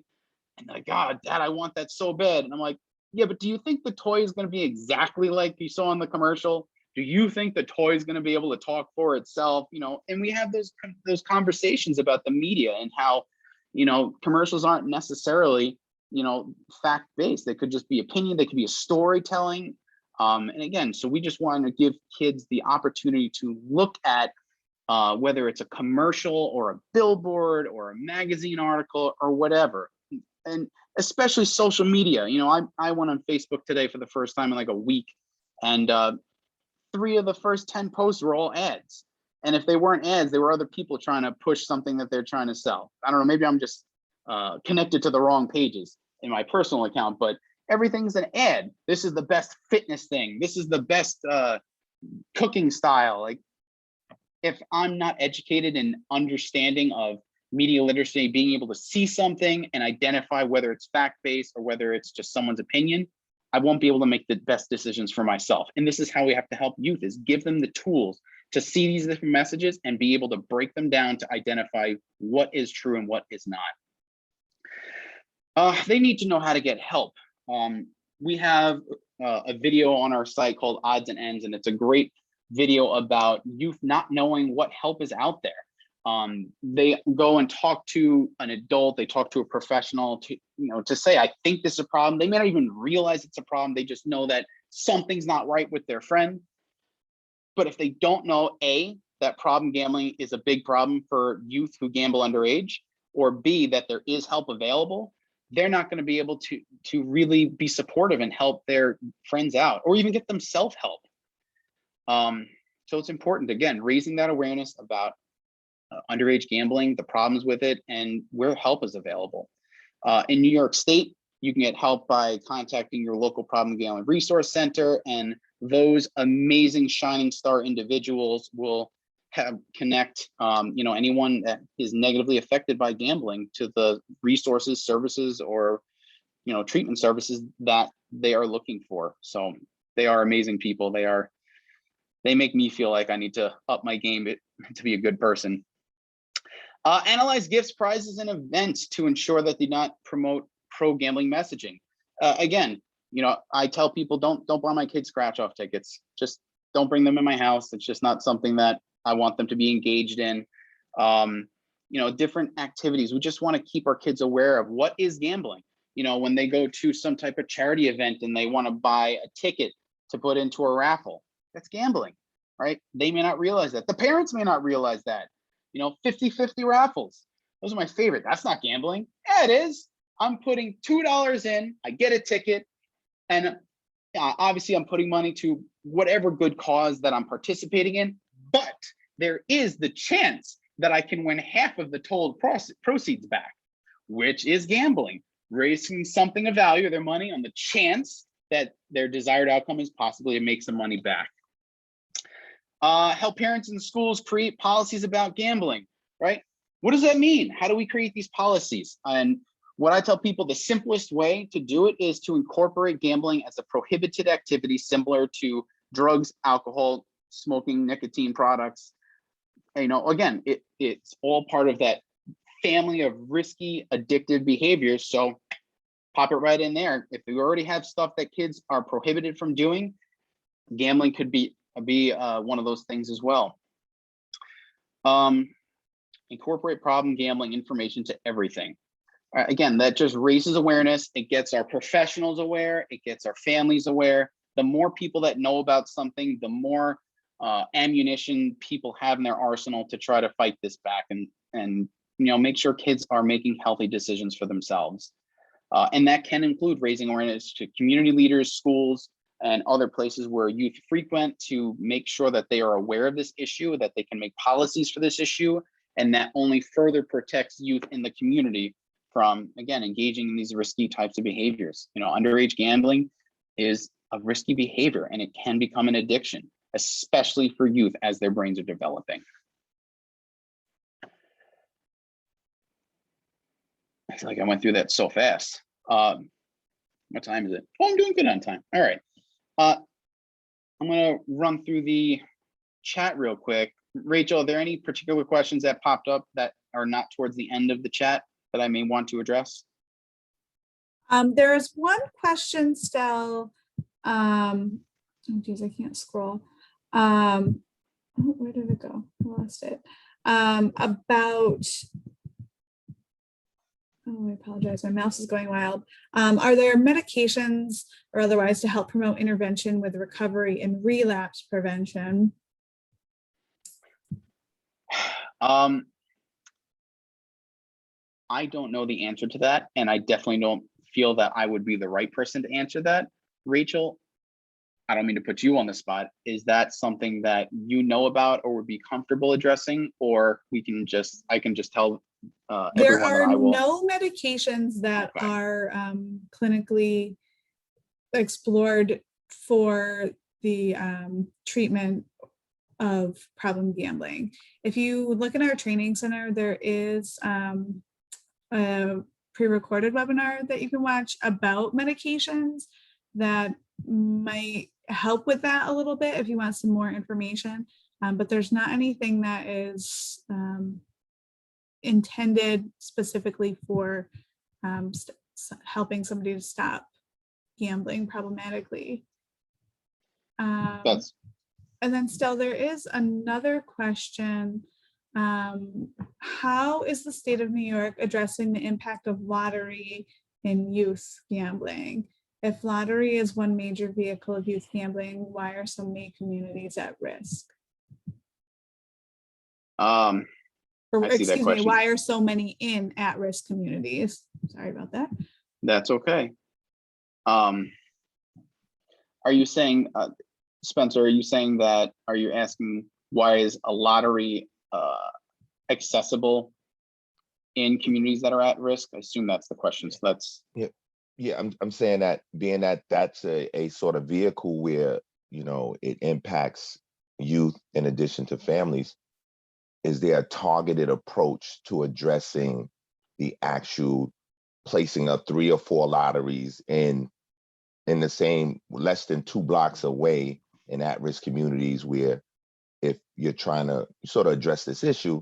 and they're like, God, Dad, I want that so bad. And I'm like, yeah, but do you think the toy is going to be exactly like you saw in the commercial? Do you think the toy is going to be able to talk for itself? And we have those conversations about the media and how, commercials aren't necessarily, fact-based. They could just be opinion. They could be a storytelling. And again, so we just want to give kids the opportunity to look at whether it's a commercial or a billboard or a magazine article or whatever. And especially social media. I went on Facebook today for the first time in like a week, and 3 of the first 10 posts were all ads. And if they weren't ads, they were other people trying to push something that they're trying to sell. I don't know, maybe I'm just connected to the wrong pages in my personal account, but everything's an ad. This is the best fitness thing. This is the best cooking style. Like, if I'm not educated in understanding of media literacy, being able to see something and identify whether it's fact-based or whether it's just someone's opinion, I won't be able to make the best decisions for myself. And this is how we have to help youth, is give them the tools to see these different messages and be able to break them down to identify what is true and what is not. They need to know how to get help. We have a video on our site called Odds and Ends, and it's a great video about youth not knowing what help is out there. They go and talk to an adult, they talk to a professional to, to say, I think this is a problem. They may not even realize it's a problem. They just know that something's not right with their friend. But if they don't know, A, that problem gambling is a big problem for youth who gamble underage, or B, that there is help available, they're not going to be able to really be supportive and help their friends out, or even get them self-help. So it's important, again, raising that awareness about underage gambling, the problems with it, and where help is available. In New York State, you can get help by contacting your local problem gambling resource center, and those amazing shining star individuals will connect anyone that is negatively affected by gambling to the resources, services, or treatment services that they are looking for. So they are amazing people. They make me feel like I need to up my game to be a good person. Analyze gifts, prizes, and events to ensure that they not promote pro-gambling messaging. Again, I tell people don't buy my kids scratch-off tickets. Just don't bring them in my house. It's just not something that I want them to be engaged in. Different activities. We just want to keep our kids aware of what is gambling. When they go to some type of charity event and they want to buy a ticket to put into a raffle, that's gambling, right? They may not realize that. The parents may not realize that. 50-50 raffles. Those are my favorite. That's not gambling. Yeah, it is. I'm putting $2 in, I get a ticket, and obviously I'm putting money to whatever good cause that I'm participating in, but there is the chance that I can win half of the total proceeds back, which is gambling, raising something of value, their money, on the chance that their desired outcome is possibly to make some money back. Help parents and schools create policies about gambling, right? What does that mean? How do we create these policies? And what I tell people, the simplest way to do it is to incorporate gambling as a prohibited activity, similar to drugs, alcohol, smoking, nicotine products. Again, it's all part of that family of risky, addictive behaviors. So pop it right in there. If you already have stuff that kids are prohibited from doing, gambling could be one of those things as well. Incorporate problem gambling information to everything. Again, that just raises awareness. It gets our professionals aware. It gets our families aware. The more people that know about something, the more ammunition people have in their arsenal to try to fight this back and make sure kids are making healthy decisions for themselves. And that can include raising awareness to community leaders, schools, and other places where youth frequent, to make sure that they are aware of this issue, that they can make policies for this issue, and that only further protects youth in the community from, again, engaging in these risky types of behaviors. Underage gambling is a risky behavior, and it can become an addiction, especially for youth as their brains are developing. I feel like I went through that so fast. What time is it? Oh, I'm doing good on time. All right. I'm going to run through the chat real quick. Rachel, are there any particular questions that popped up that are not towards the end of the chat that I may want to address? There is one question still. Oh geez, I can't scroll. Where did it go? I lost it. About, oh, I apologize, my mouse is going wild. Are there medications or otherwise to help promote intervention with recovery and relapse prevention? I don't know the answer to that, and I definitely don't feel that I would be the right person to answer that. Rachel, I don't mean to put you on the spot. Is that something that you know about or would be comfortable addressing, or I can just tell there everyone are that I will? No medications that are clinically explored for the treatment of problem gambling. If you look at our training center, there is a pre-recorded webinar that you can watch about medications that might help with that a little bit if you want some more information, but there's not anything that is intended specifically for helping somebody to stop gambling problematically. And then still there is another question How is the state of New York addressing the impact of lottery in youth gambling? If lottery is one major vehicle of youth gambling, why are so many communities at risk? I Or see that excuse me, question. why are so many in at-risk communities? Sorry about that. That's okay. Are you saying, Spencer, are you saying that, are you asking why is a lottery accessible in communities that are at risk? I assume that's the question. So that's Yeah, I'm saying that being that that's a sort of vehicle where, you know, it impacts youth in addition to families, is there a targeted approach to addressing the actual placing of 3 or 4 lotteries in the same less than 2 blocks away in at-risk communities where if you're trying to sort of address this issue,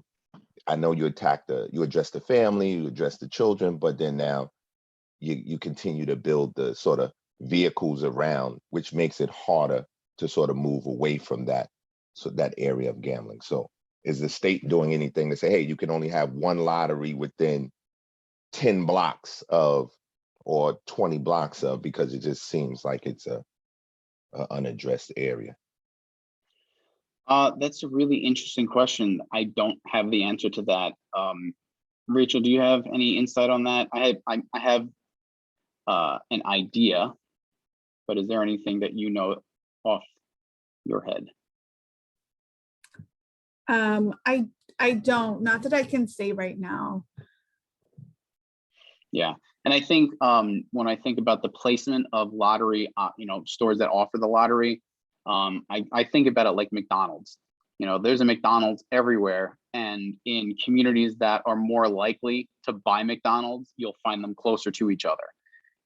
I know you address the family, you address the children, but then now you continue to build the sort of vehicles around, which makes it harder to sort of move away from that area of gambling. So is the state doing anything to say, hey, you can only have 1 lottery within 10 blocks of or 20 blocks of, because it just seems like it's a unaddressed area? that's a really interesting question. I don't have the answer to that. Rachel, do you have any insight on that? I have an idea, but is there anything that you know off your head? I don't, not that I can say right now. Yeah, and I think when I think about the placement of lottery, stores that offer the lottery, I think about it like McDonald's. You know, there's a McDonald's everywhere, and in communities that are more likely to buy McDonald's, you'll find them closer to each other.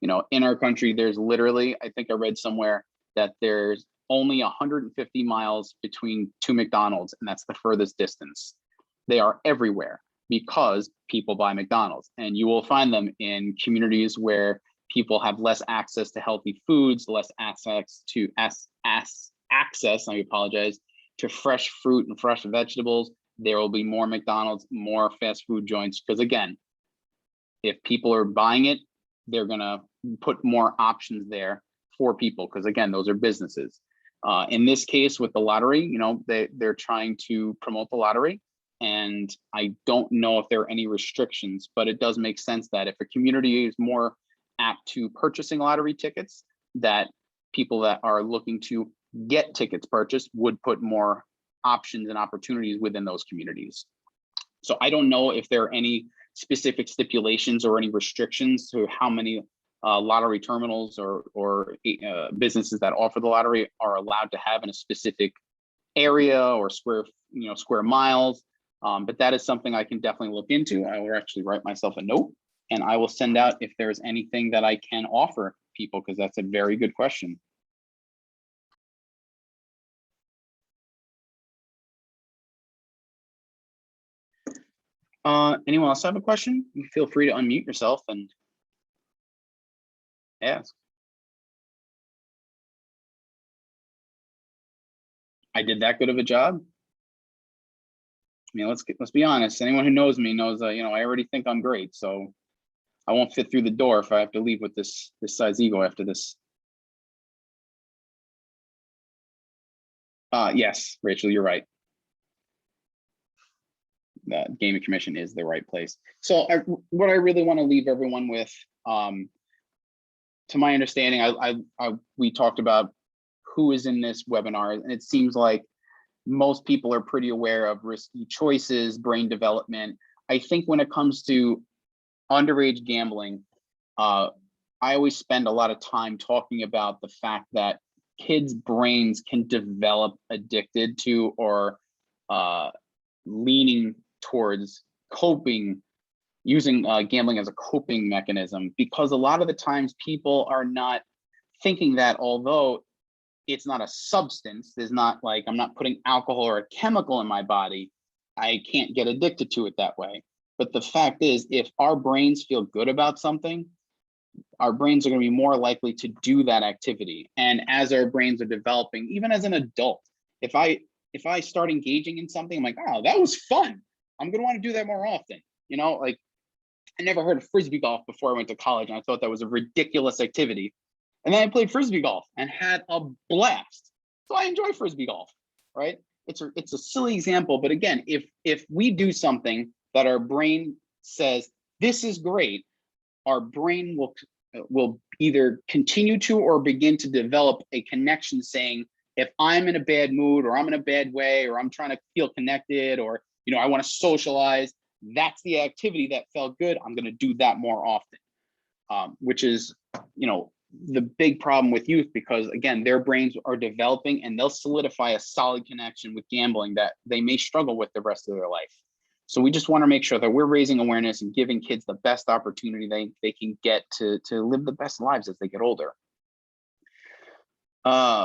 You know, in our country, there's literally, I think I read somewhere that there's only 150 miles between 2 McDonald's, and that's the furthest distance. They are everywhere because people buy McDonald's, and you will find them in communities where people have less access to healthy foods, less access to access, I apologize, to fresh fruit and fresh vegetables. There will be more McDonald's, more fast food joints, because again, if people are buying it, they're gonna put more options there for people, because again, those are businesses. In this case with the lottery, you know, they're trying to promote the lottery, and I don't know if there are any restrictions, but it does make sense that if a community is more apt to purchasing lottery tickets, that people that are looking to get tickets purchased would put more options and opportunities within those communities. So I don't know if there are any specific stipulations or any restrictions to how many lottery terminals or businesses that offer the lottery are allowed to have in a specific area or square miles. But that is something I can definitely look into. I will actually write myself a note, and I will send out if there's anything that I can offer people, because that's a very good question. Anyone else have a question? You feel free to unmute yourself and ask. I did that good of a job? I mean, let's be honest. Anyone who knows me knows I already think I'm great, so I won't fit through the door if I have to leave with this size ego after this. Yes, Rachel, you're right. The Gaming Commission is the right place. So what I really want to leave everyone with, to my understanding, we talked about who is in this webinar, and it seems like most people are pretty aware of risky choices, brain development. I think when it comes to underage gambling, I always spend a lot of time talking about the fact that kids' brains can develop addicted to or leaning towards using gambling as a coping mechanism, because a lot of the times people are not thinking that although it's not a substance, there's not like, I'm not putting alcohol or a chemical in my body, I can't get addicted to it that way. But the fact is, if our brains feel good about something, our brains are going to be more likely to do that activity. And as our brains are developing, even as an adult, if I start engaging in something, I'm like, oh, that was fun. I'm going to want to do that more often. You know, like I never heard of frisbee golf before I went to college, and I thought that was a ridiculous activity. And then I played frisbee golf and had a blast. So I enjoy frisbee golf, right? It's a silly example, but again, if we do something that our brain says this is great, our brain will either continue to or begin to develop a connection saying, if I'm in a bad mood or I'm in a bad way or I'm trying to feel connected or I want to socialize, that's the activity that felt good. I'm going to do that more often, which is the big problem with youth, because again, their brains are developing and they'll solidify a solid connection with gambling that they may struggle with the rest of their life. So we just want to make sure that we're raising awareness and giving kids the best opportunity they can get to live the best lives as they get older.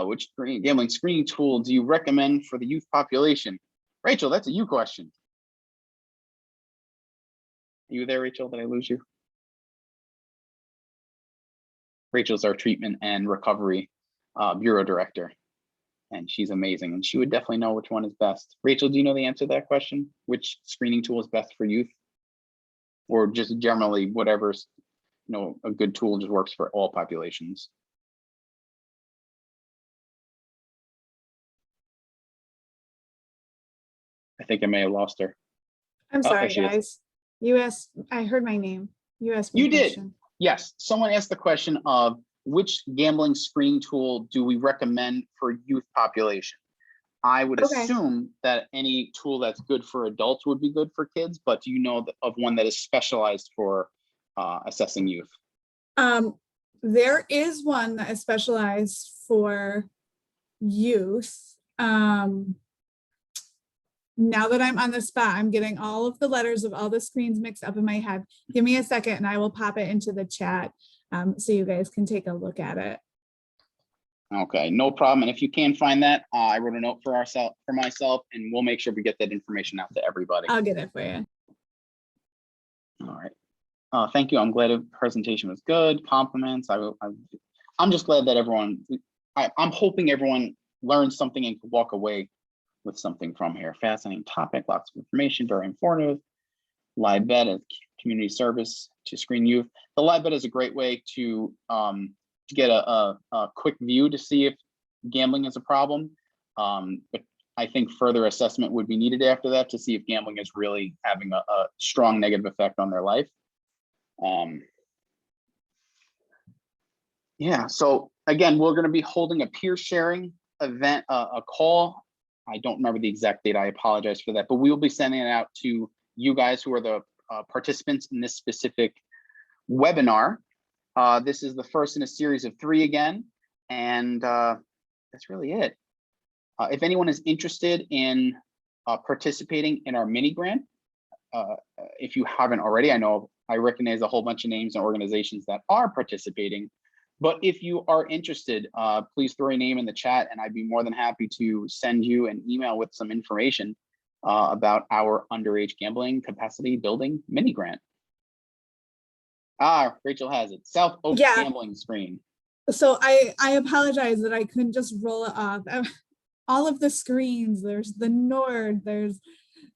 Which gambling screening tool do you recommend for the youth population? Rachel, that's a you question. Are you there, Rachel? Did I lose you? Rachel's our treatment and recovery bureau director, and she's amazing, and she would definitely know which one is best. Rachel, do you know the answer to that question? Which screening tool is best for youth, or just generally whatever's a good tool just works for all populations? I think I may have lost her. I'm Oh, sorry, there she is. guys. You asked, I heard my name. You asked me You a did. question. Yes, someone asked the question of which gambling screening tool do we recommend for youth population? I would Okay. assume that any tool that's good for adults would be good for kids, but do you know of one that is specialized for assessing youth? There is one that is specialized for youth. Now that I'm on the spot, I'm getting all of the letters of all the screens mixed up in my head. Give me a second and I will pop it into the chat so you guys can take a look at it. Okay, no problem. And if you can find that, I wrote a note for myself, and we'll make sure we get that information out to everybody. I'll get it for you. All right. Thank you. I'm glad the presentation was good. Compliments. I'm just glad that I'm hoping everyone learned something and could walk away with something from here. Fascinating topic, lots of information, very informative. Live bet as community service to screen youth. The live bet is a great way to get a quick view to see if gambling is a problem. But I think further assessment would be needed after that to see if gambling is really having a strong negative effect on their life. Yeah, so again, we're going to be holding a peer sharing event, a call. I don't remember the exact date. I apologize for that, but we will be sending it out to you guys who are the participants in this specific webinar. This is the first in a series of 3 again, and that's really it. If anyone is interested in participating in our mini grant, if you haven't already, I recognize a whole bunch of names and organizations that are participating. But if you are interested, please throw your name in the chat, and I'd be more than happy to send you an email with some information about our underage gambling capacity building mini grant. Rachel has it. South Oaks gambling screen. So I apologize that I couldn't just roll it off. All of the screens, there's the Nord, there's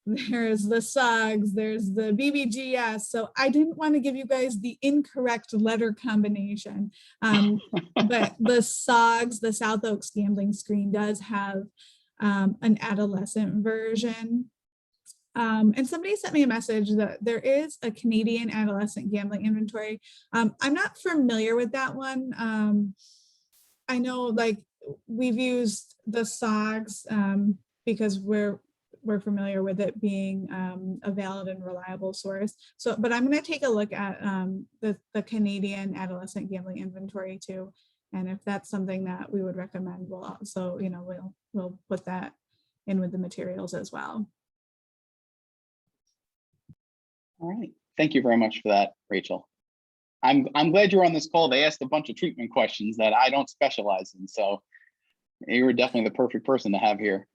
the SOGs, there's the BBGS. So I didn't want to give you guys the incorrect letter combination. But the SOGs, the South Oaks gambling screen, does have an adolescent version. And somebody sent me a message that there is a Canadian adolescent gambling inventory. I'm not familiar with that one. I know like we've used the SOGs because we're familiar with it being a valid and reliable source. So, but I'm going to take a look at the Canadian adolescent gambling inventory too. And if that's something that we would recommend, we'll also, we'll put that in with the materials as well. All right. Thank you very much for that, Rachel. I'm glad you're on this call. They asked a bunch of treatment questions that I don't specialize in. So you were definitely the perfect person to have here.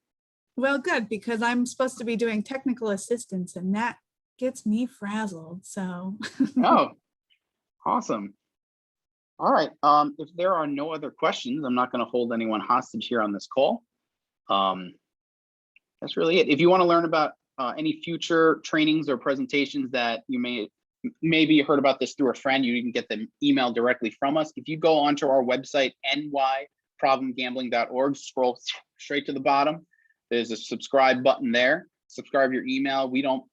Well, good, because I'm supposed to be doing technical assistance and that gets me frazzled. So. Oh, awesome. All right. If there are no other questions, I'm not going to hold anyone hostage here on this call. That's really it. If you want to learn about any future trainings or presentations that you maybe you heard about this through a friend, you can get the email directly from us. If you go onto our website, nyproblemgambling.org, scroll straight to the bottom, there's a subscribe button there. Subscribe your email. We don't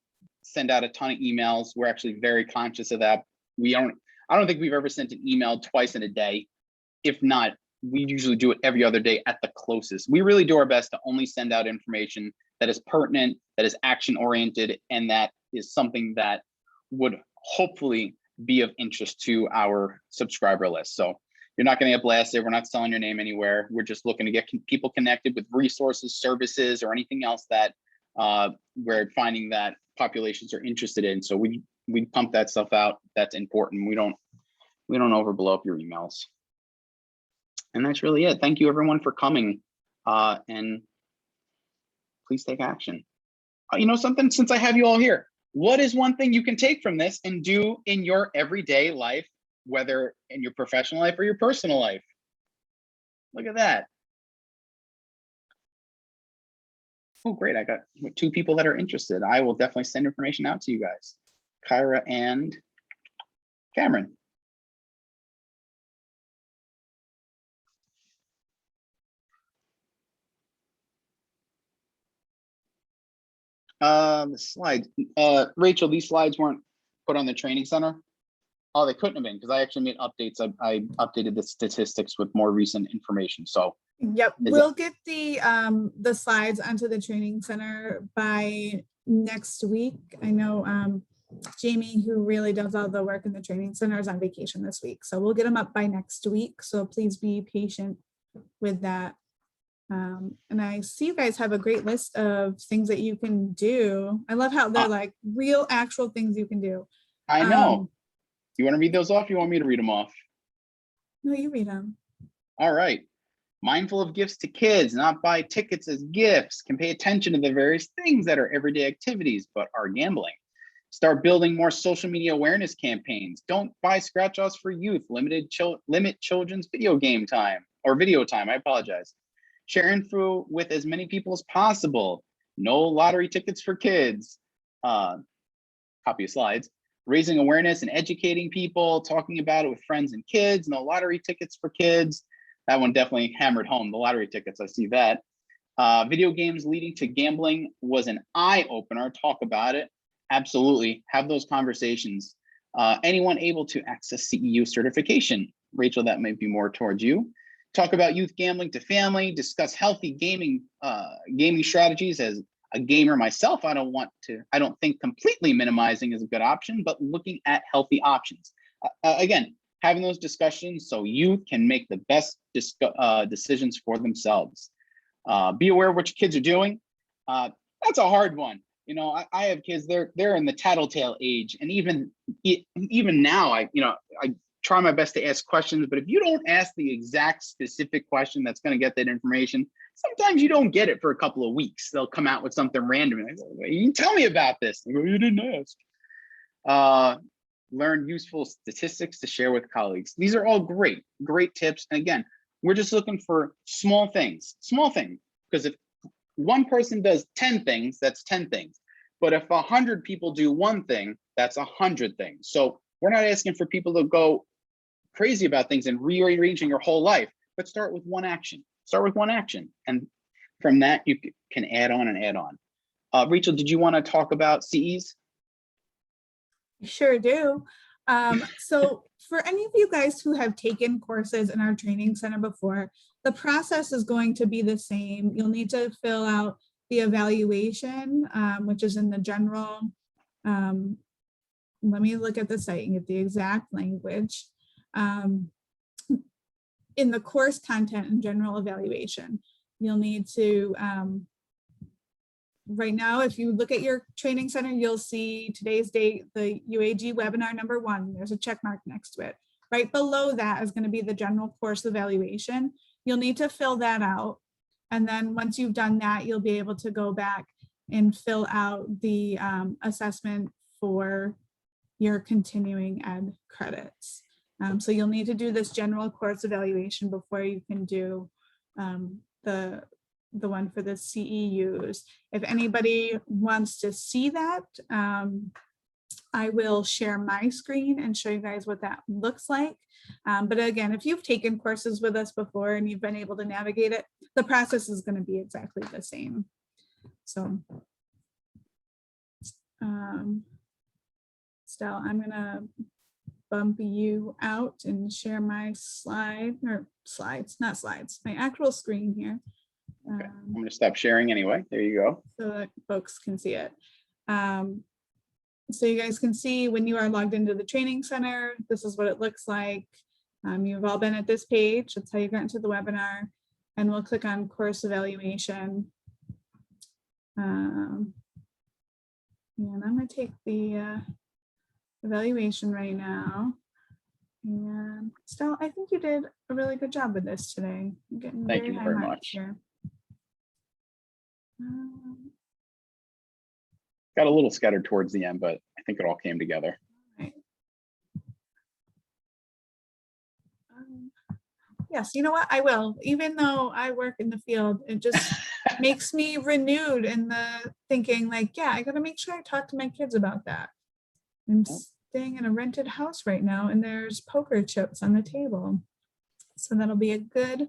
send out a ton of emails. We're actually very conscious of that. I don't think we've ever sent an email twice in a day. If not, we usually do it every other day at the closest. We really do our best to only send out information that is pertinent, that is action oriented, and that is something that would hopefully be of interest to our subscriber list. So you're not going to get blasted. We're not selling your name anywhere. We're just looking to get people connected with resources, services, or anything else that we're finding that populations are interested in. So we pump that stuff out. That's important. We don't overblow up your emails. And that's really it. Thank you everyone for coming, and please take action. You know something, since I have you all here, what is one thing you can take from this and do in your everyday life, whether in your professional life or your personal life? Look at that. Oh, great. I got 2 people that are interested. I will definitely send information out to you guys, Kyra and Cameron. The slides, Rachel, these slides weren't put on the training center. Oh, they couldn't have been, because I actually made updates. I updated the statistics with more recent information. So yep, we'll get the slides onto the training center by next week. I know Jamie, who really does all the work in the training center, is on vacation this week, so we'll get them up by next week. So please be patient with that. And I see you guys have a great list of things that you can do. I love how they're like real actual things you can do. I know. You want to read those off? You want me to read them off? No, you read them. All right. Mindful of gifts to kids, not buy tickets as gifts, can pay attention to the various things that are everyday activities but are gambling. Start building more social media awareness campaigns. Don't buy scratch-offs for youth. Limit children's video time. I apologize. Share info with as many people as possible. No lottery tickets for kids. Copy of slides. Raising awareness and educating people, talking about it with friends and kids. No lottery tickets for kids. That one definitely hammered home, the lottery tickets, I see that. Video games leading to gambling was an eye-opener. Talk about it. Absolutely, have those conversations. Anyone able to access CEU certification? Rachel, that might be more towards you. Talk about youth gambling to family, discuss healthy gaming strategies. As a gamer myself, I don't think completely minimizing is a good option, but looking at healthy options. Again, having those discussions so youth can make the best decisions for themselves. Be aware of what your kids are doing. That's a hard one. You know, I have kids, they're in the tattletale age. And even now, I try my best to ask questions, but if you don't ask the exact specific question that's going to get that information, sometimes you don't get it for a couple of weeks. They'll come out with something random. And you can tell me about this. I go, you didn't ask. Learn useful statistics to share with colleagues. These are all great tips. And again, we're just looking for small things, because if one person does 10 things, that's 10 things. But if 100 people do one thing, that's 100 things. So we're not asking for people to go crazy about things and rearranging your whole life, but start with one action. And from that, you can add on and add on. Rachel, did you want to talk about CEs? Sure do. So for any of you guys who have taken courses in our training center before, the process is going to be the same. You'll need to fill out the evaluation, which is in the general. Let me look at the site and get the exact language. In the course content and general evaluation, you'll need to, right now, if you look at your training center, you'll see today's date, the UAG webinar number 1, there's a check mark next to it. Right below that is going to be the general course evaluation. You'll need to fill that out. And then once you've done that, you'll be able to go back and fill out the assessment for your continuing ed credits. So you'll need to do this general course evaluation before you can do the the one for the CEUs. If anybody wants to see that, I will share my screen and show you guys what that looks like. But again, if you've taken courses with us before and you've been able to navigate it, the process is going to be exactly the same. So, Stella, I'm going to bump you out and share my slide, or slides, not slides, my actual screen here. Okay. I'm going to stop sharing anyway. There you go. So that folks can see it. So you guys can see when you are logged into the training center, this is what it looks like. You've all been at this page. That's how you got into the webinar. And we'll click on course evaluation. And I'm going to take the evaluation right now. And Stella, I think you did a really good job with this today. You're getting Thank you high very marks much. here. Got a little scattered towards the end, but I think it all came together. Right. Yes, you know what? I will. Even though I work in the field, it just makes me renewed in the thinking like, yeah, I got to make sure I talk to my kids about that. I'm staying in a rented house right now and there's poker chips on the table. So that'll be a good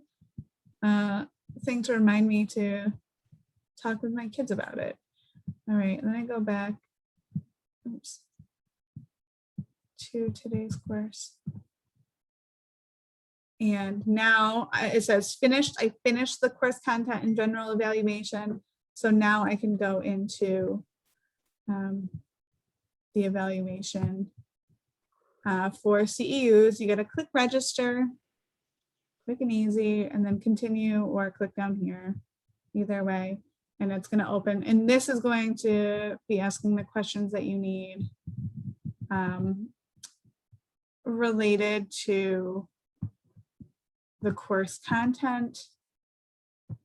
thing to remind me to talk with my kids about it. All right, and then I go back to today's course. And now it says finished. I finished the course content and general evaluation. So now I can go into the evaluation. For CEUs, you got to click register, quick and easy, and then continue or click down here, either way. And it's going to open. And this is going to be asking the questions that you need related to the course content.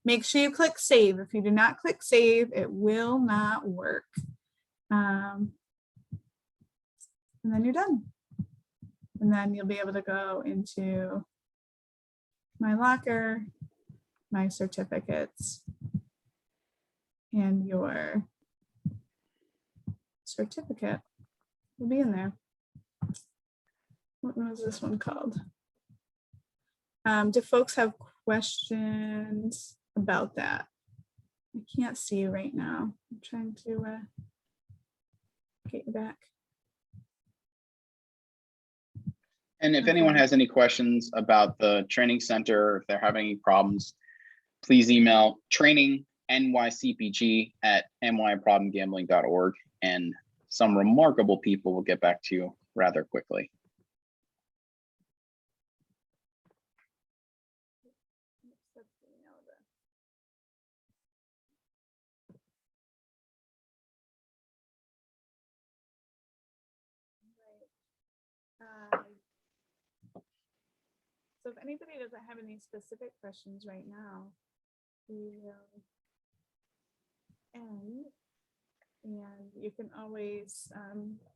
Make sure you click save. If you do not click save, it will not work. And then you're done. And then you'll be able to go into my locker, my certificates, and your certificate will be in there. What was this one called? Do folks have questions about that? I can't see you right now. I'm trying to get you back. And if anyone has any questions about the training center, if they're having any problems, please email trainingnycpg@nyproblemgambling.org, and some remarkable people will get back to you rather quickly. So if anybody doesn't have any specific questions right now, we will end, and you can always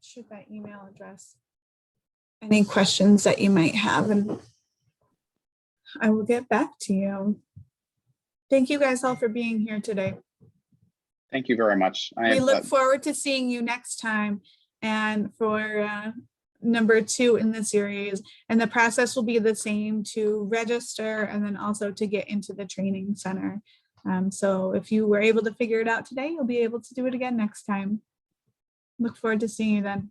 shoot that email address any questions that you might have, and I will get back to you. Thank you guys all for being here today. Thank you very much. We look forward to seeing you next time, and for number 2 in the series, and the process will be the same to register and then also to get into the training center. So if you were able to figure it out today, you'll be able to do it again next time. Look forward to seeing you then.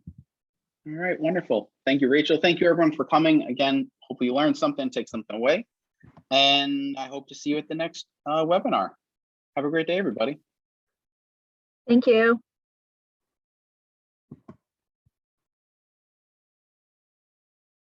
All right, wonderful. Thank you, Rachel. Thank you, everyone, for coming. Again, hopefully you learned something, take something away. And I hope to see you at the next webinar. Have a great day, everybody. Thank you.